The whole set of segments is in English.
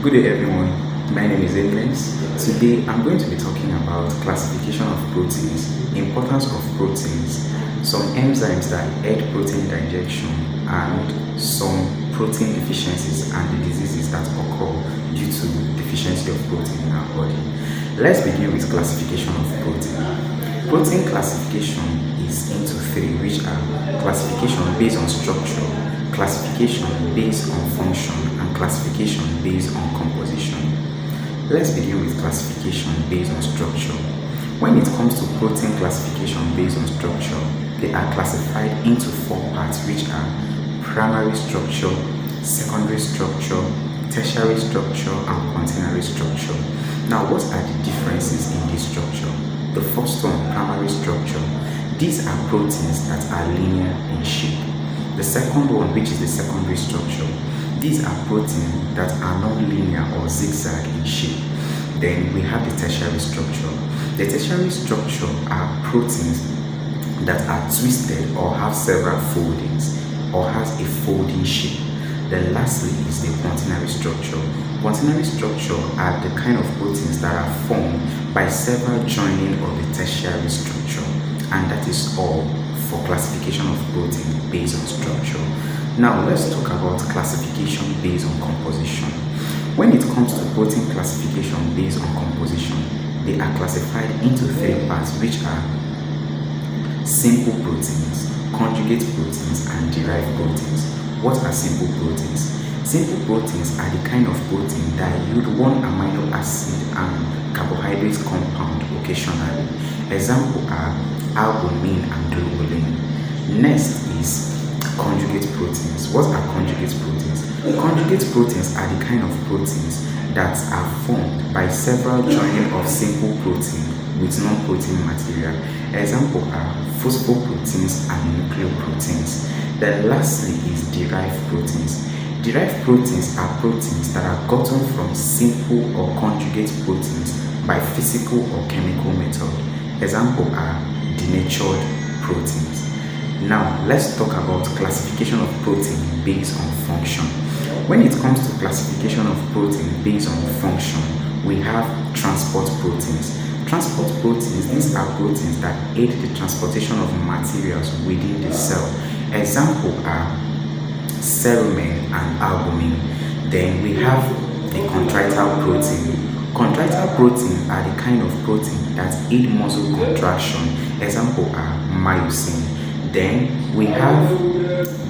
Good day everyone, my name is enzymes. Today I'm going to be talking about classification of proteins, importance of proteins, some enzymes that aid protein digestion, and some protein deficiencies and the diseases that occur due to deficiency of protein in our body. Let's begin with classification of protein. Protein classification is into three, which are classification based on structure, classification based on function, and classification based on composition. Let's begin with classification based on structure. When it comes to protein classification based on structure, they are classified into four parts, which are primary structure, secondary structure, tertiary structure, and quaternary structure. Now, what are the differences in this structure? The first one, primary structure. These are proteins that are linear in shape. The second one, which is the secondary structure, these are proteins that are non-linear or zigzag in shape. Then we have the tertiary structure. The tertiary structure are proteins that are twisted or have several foldings or has a folding shape. Then lastly is the quaternary structure. Quaternary structure are the kind of proteins that are formed by several joining of the tertiary structure, and that is all for classification of protein based on structure. Now let's talk about classification based on composition. When it comes to protein classification based on composition, they are classified into three parts, which are simple proteins, conjugate proteins, and derived proteins. What are simple proteins? Simple proteins are the kind of protein that yield one amino acid and carbohydrate compound occasionally. Examples are albumin and globulin. Next is conjugate proteins. What are conjugate proteins? Conjugate proteins are the kind of proteins that are formed by several joining of simple protein with non-protein material. Examples are phosphoproteins and nucleoproteins. Then lastly is derived proteins. Derived proteins are proteins that are gotten from simple or conjugate proteins by physical or chemical method. Examples are denatured proteins. Now let's talk about classification of protein based on function. When it comes to classification of protein based on function, we have transport proteins. Transport proteins, these are proteins that aid the transportation of materials within the cell. Examples are cerumen and albumin. Then we have the chondrital protein. Chondrital proteins are the kind of protein that aid muscle contraction. Examples are myosin. Then we have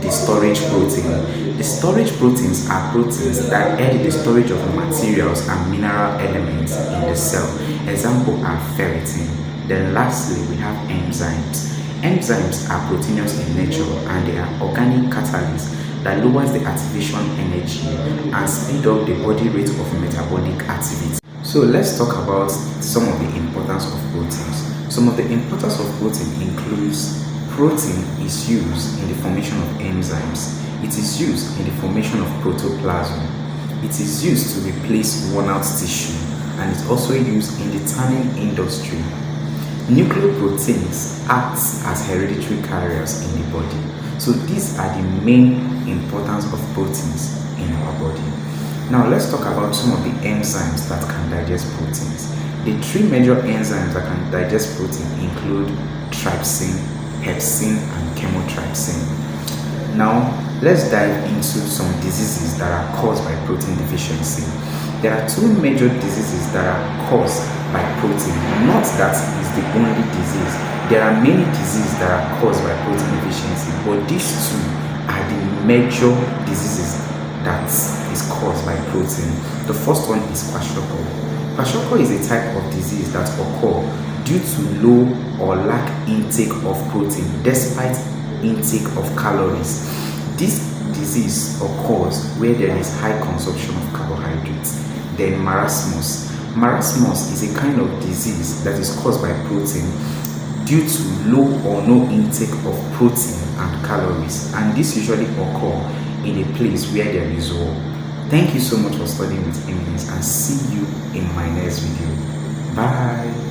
the storage protein. The storage proteins are proteins that aid the storage of materials and mineral elements in the cell. Examples are ferritin. Then lastly we have enzymes. Enzymes are proteinous in nature and they are organic catalysts that lowers the activation energy and speed up the body rate of metabolic activity. So let's talk about some of the importance of proteins. Some of the importance of protein includes protein is used in the formation of enzymes. It is used in the formation of protoplasm. It is used to replace worn-out tissue, and it's also used in the tanning industry. Nucleoproteins act as hereditary carriers in the body. So these are the main importance of proteins in our body. Now let's talk about some of the enzymes that can digest proteins. The three major enzymes that can digest protein include trypsin, hepsin, and chymotrypsin. Now let's dive into some diseases that are caused by protein deficiency. There are two major diseases that are caused by protein. Not that is the only disease. There are many diseases that are caused by protein deficiency, but these two are the major diseases that is caused by protein. The first one is kwashiorkor. Kwashiorkor is a type of disease that occurs due to low or lack intake of protein despite intake of calories. This disease occurs where there is high consumption of carbohydrates. Then marasmus. Marasmus is a kind of disease that is caused by protein due to low or no intake of protein and calories, and this usually occurs in a place where there is war. Thank you so much for studying with enzymes, and see you in my next video. Bye.